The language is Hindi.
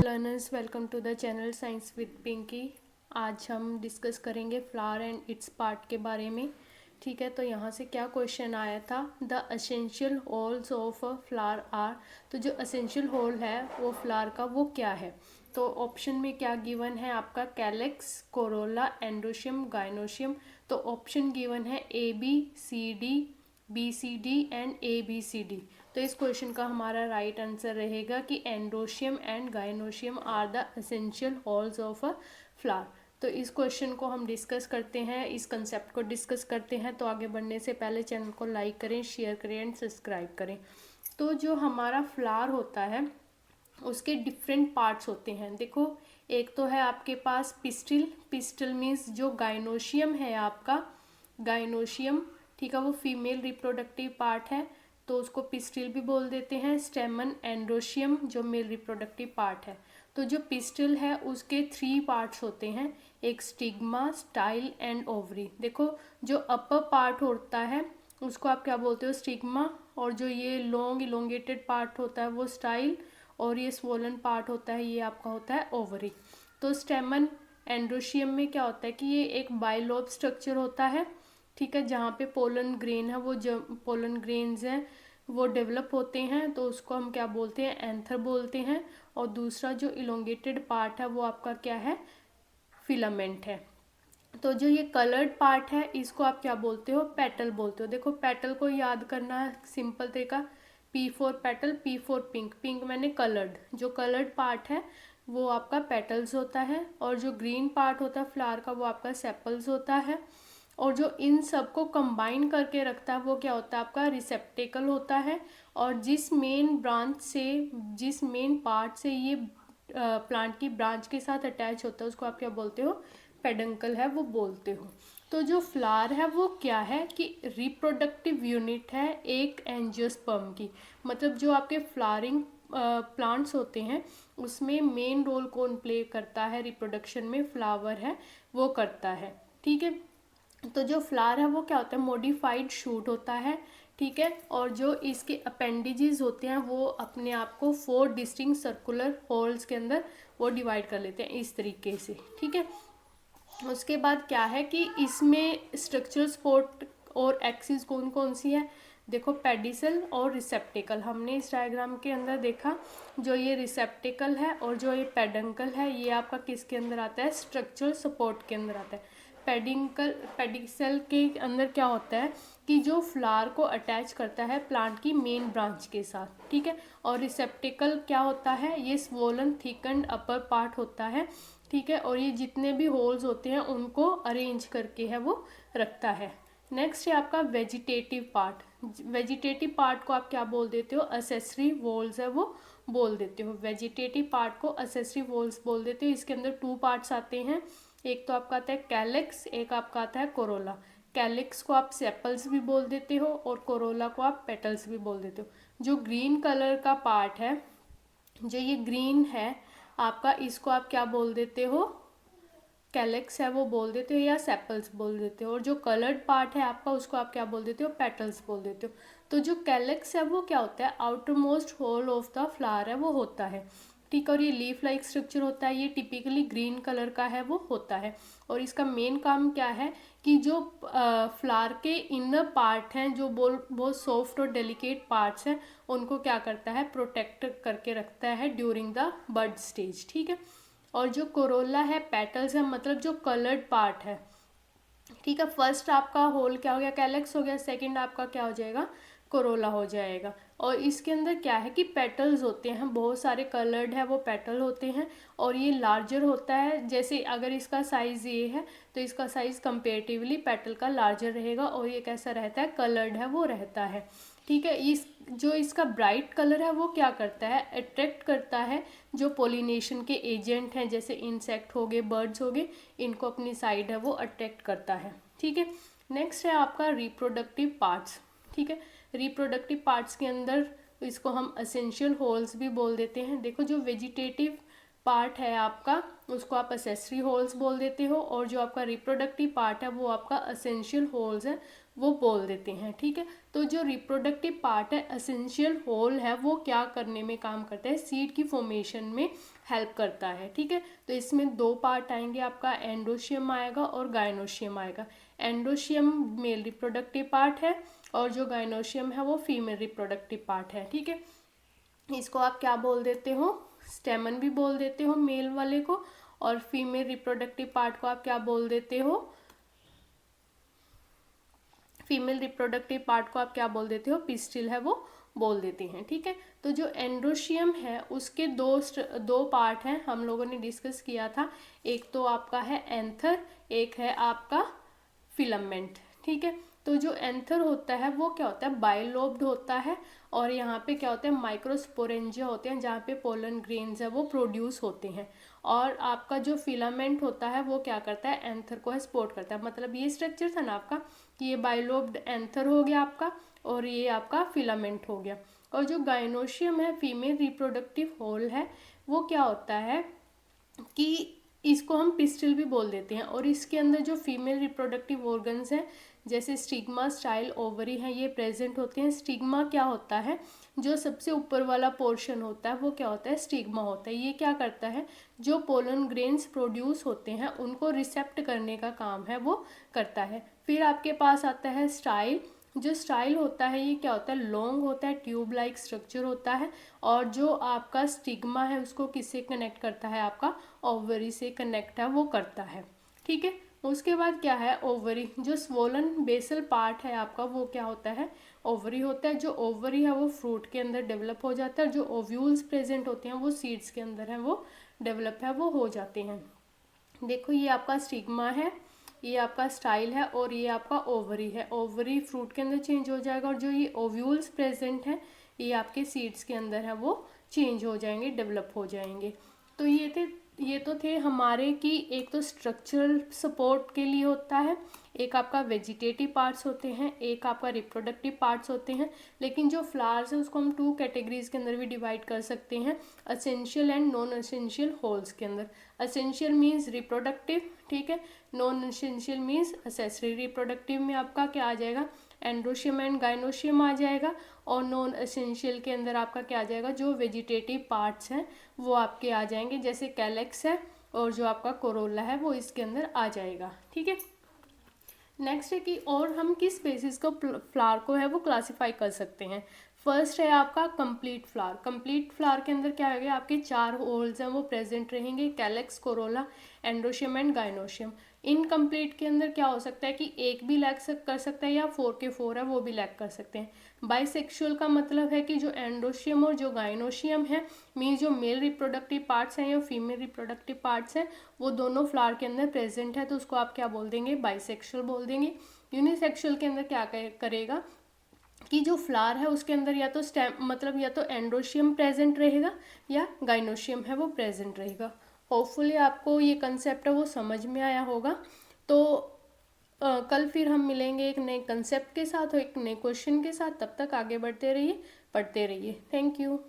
Learners, welcome to the channel science with Pinky. आज हम डिस्कस करेंगे फ्लावर एंड इट्स पार्ट के बारे में। ठीक है, तो यहाँ से क्या क्वेश्चन आया था, the essential whorls of a flower are. तो जो असेंशियल होल है वो फ्लावर का वो क्या है। तो ऑप्शन में क्या गिवन है आपका, कैलेक्स, कोरोला, एंडोशियम, गाइनोशियम। तो ऑप्शन गिवन है A B C D, B C D and A B C D. तो इस क्वेश्चन का हमारा राइट आंसर रहेगा कि androecium and gynoecium are the essential whorls of a flower. तो इस क्वेश्चन को हम डिस्कस करते हैं, इस कंसेप्ट को डिस्कस करते हैं। तो आगे बढ़ने से पहले चैनल को लाइक करें, शेयर करें एंड सब्सक्राइब करें। तो जो हमारा फ्लावर होता है उसके डिफरेंट पार्ट्स होते हैं। देखो, एक तो है आपके पास पिस्टिल। पिस्टिल मीन्स जो गाइनोशियम है आपका, गाइनोशियम, ठीक है, वो फीमेल रिप्रोडक्टिव पार्ट है तो उसको पिस्टिल भी बोल देते हैं। स्टेमन, एंड्रोशियम जो मेल रिप्रोडक्टिव पार्ट है। तो जो पिस्टिल है उसके 3 पार्ट्स होते हैं, एक स्टिग्मा, स्टाइल एंड ओवरी। देखो, जो अपर पार्ट होता है उसको आप क्या बोलते हो, स्टिग्मा, और जो ये लॉन्ग इलोंगेटेड पार्ट होता है वो स्टाइल, और ये स्वोलन पार्ट होता है ये आपका होता है ओवरी। तो स्टेमन एंड्रोशियम में क्या होता है कि ये एक बाइलोब स्ट्रक्चर होता है, ठीक है, जहाँ पे पोलन ग्रेन है, वो जो पोलन ग्रेन्स हैं वो डेवलप होते हैं, तो उसको हम क्या बोलते हैं, एंथर बोलते हैं। और दूसरा जो इलोंगेटेड पार्ट है वो आपका क्या है, फिलामेंट है। तो जो ये कलर्ड पार्ट है इसको आप क्या बोलते हो, पेटल बोलते हो। देखो, पेटल को याद करना है सिंपल तरीका, P for petal, P for pink. Pink मैंने कलर्ड, जो कलर्ड पार्ट है वो आपका पेटल्स होता है, और जो ग्रीन पार्ट होता है फ्लावर का वो आपका सेपल्स होता है। और जो इन सबको कंबाइन करके रखता है वो क्या होता है, आपका रिसेप्टेकल होता है। और जिस मेन ब्रांच से, जिस मेन पार्ट से ये प्लांट की ब्रांच के साथ अटैच होता है उसको आप क्या बोलते हो, पेडंकल है वो बोलते हो। तो जो फ्लावर है वो क्या है कि रिप्रोडक्टिव यूनिट है एक एंजियोस्पर्म की। मतलब जो आपके फ्लावरिंग प्लांट्स होते हैं उसमें मेन रोल कौन प्ले करता है रिप्रोडक्शन में, फ्लावर है वो करता है। ठीक है, तो जो फ्लावर है वो क्या होता है, मॉडिफाइड शूट होता है, ठीक है। और जो इसके अपेंडिजेस होते हैं वो अपने आप को 4 डिस्टिंक्ट सर्कुलर होल्स के अंदर वो डिवाइड कर लेते हैं इस तरीके से, ठीक है। उसके बाद क्या है कि इसमें स्ट्रक्चरल सपोर्ट और एक्सिस कौन कौन सी है, देखो, पेडिसल और रिसेप्टिकल हमने इस डायग्राम के अंदर देखा। जो ये रिसेप्टिकल है और जो ये पेडंकल है ये आपका किसके अंदर आता है, स्ट्रक्चरल सपोर्ट के अंदर आता है। पेडिसल के अंदर क्या होता है कि जो फ्लावर को अटैच करता है प्लांट की मेन ब्रांच के साथ, ठीक है। और रिसेप्टिकल क्या होता है, ये स्वोलन थिकन्ड अपर पार्ट होता है, ठीक है। और ये जितने भी होल्स होते हैं उनको अरेंज करके है वो रखता है। नेक्स्ट है आपका वेजिटेटिव पार्ट। वेजिटेटिव पार्ट को आप क्या बोल देते हो, असेसरी वॉल्स है वो बोल देते हो। वेजिटेटिव पार्ट को असेसरी वॉल्स बोल देते हो। इसके अंदर 2 पार्ट्स आते हैं, एक तो आपका आता है कैलेक्स, एक आपका आता है कोरोला। कैलिक्स को आप सेपल्स भी बोल देते हो और कोरोला को आप पेटल्स भी बोल देते हो। जो ग्रीन कलर का पार्ट है, जो ये ग्रीन है आपका, इसको आप क्या बोल देते हो, कैलिक्स है वो बोल देते हो या सेपल्स बोल देते हो। और जो कलर्ड पार्ट है आपका उसको आप क्या बोल देते हो, पेटल्स बोल देते हो। तो जो कैलिक्स है वो क्या होता है, outer most whorl of the flower है वो होता है, ठीक। और ये लीफ लाइक स्ट्रक्चर होता है, ये टिपिकली ग्रीन कलर का है वो होता है। और इसका मेन काम क्या है कि जो फ्लावर के इनर पार्ट हैं, जो बहुत सॉफ्ट और डेलिकेट पार्ट्स हैं, उनको क्या करता है, प्रोटेक्ट करके रखता है ड्यूरिंग द बड स्टेज, ठीक है। और जो कोरोला है, पेटल्स है, मतलब जो कलर्ड पार्ट है, ठीक है। फर्स्ट आपका होल क्या हो गया, कैलेक्स हो गया, सेकंड आपका क्या हो जाएगा, कोरोला हो जाएगा। और इसके अंदर क्या है कि पेटल्स होते हैं, बहुत सारे कलर्ड है वो पेटल होते हैं। और ये लार्जर होता है, जैसे अगर इसका साइज़ ये है तो इसका साइज़ कंपेरेटिवली पेटल का लार्जर रहेगा। और ये कैसा रहता है, कलर्ड है वो रहता है, ठीक है। इस जो इसका ब्राइट कलर है वो क्या करता है, अट्रैक्ट करता है जो पोलिनेशन के एजेंट हैं, जैसे इंसेक्ट हो गए, बर्ड्स हो गए, इनको अपनी साइड है वो अट्रैक्ट करता है, ठीक है। नेक्स्ट है आपका रिप्रोडक्टिव पार्ट्स, ठीक है। रिप्रोडक्टिव पार्ट्स के अंदर इसको हम असेंशियल होल्स भी बोल देते हैं। देखो, जो वेजिटेटिव पार्ट है आपका उसको आप असेसरी होल्स बोल देते हो, और जो आपका रिप्रोडक्टिव पार्ट है वो आपका असेंशियल होल्स है वो बोल देते हैं। ठीक है, तो जो रिप्रोडक्टिव पार्ट है, एसेंशियल होल है, वो क्या करने में काम करता है, सीड की फॉर्मेशन में हेल्प करता है। ठीक है, तो इसमें दो पार्ट आएंगे, आपका एंडोशियम आएगा और गाइनोशियम आएगा। एंडोशियम मेल रिप्रोडक्टिव पार्ट है और जो गाइनोशियम है वो फीमेल रिप्रोडक्टिव पार्ट है। ठीक है, इसको आप क्या बोल देते हो, स्टेमन भी बोल देते हो मेल वाले को, और फीमेल रिप्रोडक्टिव पार्ट को आप क्या बोल देते हो, फीमेल रिप्रोडक्टिव पार्ट को आप क्या बोल देते हो, पिस्टिल है वो बोल देते हैं। ठीक है, तो जो एंड्रोशियम है उसके दो पार्ट हैं, हम लोगों ने डिस्कस किया था। एक तो आपका है एंथर, एक है आपका फिलामेंट। ठीक है, तो जो एंथर होता है वो क्या होता है, बाइलोब्ड होता है, और यहाँ पे क्या होता है, माइक्रोस्पोरेंजिया होते हैं जहाँ पे पोलन ग्रेन्स है वो प्रोड्यूस होते हैं। और आपका जो फिलामेंट होता है वो क्या करता है, एंथर को सपोर्ट करता है। मतलब ये स्ट्रक्चर था ना आपका, कि ये बाइलोब्ड एंथर हो गया आपका, और ये आपका फिलामेंट हो गया। और जो गाइनोशियम है, फीमेल रिप्रोडक्टिव होल है, वो क्या होता है कि इसको हम पिस्टिल भी बोल देते हैं, और इसके अंदर जो फीमेल रिप्रोडक्टिव ऑर्गन्स हैं जैसे स्टिग्मा, स्टाइल, ओवरी हैं, ये प्रेजेंट होते हैं। स्टिग्मा क्या होता है, जो सबसे ऊपर वाला पोर्शन होता है वो क्या होता है, स्टिग्मा होता है। ये क्या करता है, जो पोलन ग्रेन्स प्रोड्यूस होते हैं उनको रिसेप्ट करने का काम है वो करता है। फिर आपके पास आता है स्टाइल। जो स्टाइल होता है ये क्या होता है, लॉन्ग होता है, ट्यूब लाइक स्ट्रक्चर होता है, और जो आपका स्टिग्मा है उसको किससे कनेक्ट करता है, आपका ओवरी से कनेक्ट है वो करता है। ठीक है, उसके बाद क्या है, ओवरी। जो स्वोलन बेसल पार्ट है आपका वो क्या होता है, ओवरी होता है। जो ओवरी है वो फ्रूट के अंदर डेवलप हो जाता है, जो ओव्यूल्स प्रेजेंट होते हैं वो सीड्स के अंदर है वो डेवलप है वो हो जाते हैं। देखो ये आपका स्टिग्मा है, ये आपका स्टाइल है, और ये आपका ओवरी है। ओवरी फ्रूट के अंदर चेंज हो जाएगा, और जो ये ओव्यूल्स प्रेजेंट हैं ये आपके सीड्स के अंदर है वो चेंज हो जाएंगे, डेवलप हो जाएंगे। तो ये तो थे हमारे कि एक तो स्ट्रक्चरल सपोर्ट के लिए होता है, एक आपका वेजिटेटिव पार्ट्स होते हैं, एक आपका रिप्रोडक्टिव पार्ट्स होते हैं। लेकिन जो फ्लावर्स है उसको हम टू कैटेगरीज के अंदर भी डिवाइड कर सकते हैं, essential and non essential holes के अंदर। असेंशियल मीन्स रिप्रोडक्टिव, ठीक है, non essential means accessory. Reproductive में आपका क्या आ जाएगा, एंड्रोशियम एंड गाइनोशियम आ जाएगा, और नॉन असेंशियल के अंदर आपका क्या आ जाएगा, जो वेजिटेटिव पार्ट्स हैं वो आपके आ जाएंगे, जैसे कैलेक्स है और जो आपका कोरोला है वो इसके अंदर आ जाएगा। ठीक है, नेक्स्ट है कि और हम किस बेसिस को फ्लावर को है वो क्लासिफाई कर सकते हैं। फर्स्ट है आपका कंप्लीट फ्लावर। कंप्लीट फ्लावर के अंदर क्या होगा, आपके 4 होल्स हैं वो प्रेजेंट रहेंगे, calyx, Corolla, androecium and gynoecium. Incomplete के अंदर क्या हो सकता है कि एक भी लैक कर सकता है, या 4 के 4 है वो भी लैक कर सकते हैं। बाइसेक्सुअल का मतलब है कि जो एंड्रोशियम और जो गाइनोशियम है, मीन्स जो मेल रिप्रोडक्टिव पार्ट्स हैं या फीमेल रिप्रोडक्टिव पार्ट्स हैं, वो दोनों फ्लावर के अंदर प्रेजेंट है, तो उसको आप क्या बोल देंगे, बाइसेक्सुअल बोल देंगे। यूनिसेक्सुअल के अंदर क्या करेगा कि जो फ्लावर है उसके अंदर या तो स्टेम मतलब या तो एंड्रोशियम प्रेजेंट रहेगा या गाइनोशियम है वो प्रेजेंट रहेगा। होपफुली आपको ये कंसेप्ट है वो समझ में आया होगा। तो कल फिर हम मिलेंगे एक नए कंसेप्ट के साथ और एक नए क्वेश्चन के साथ। तब तक आगे बढ़ते रहिए, पढ़ते रहिए। Thank you.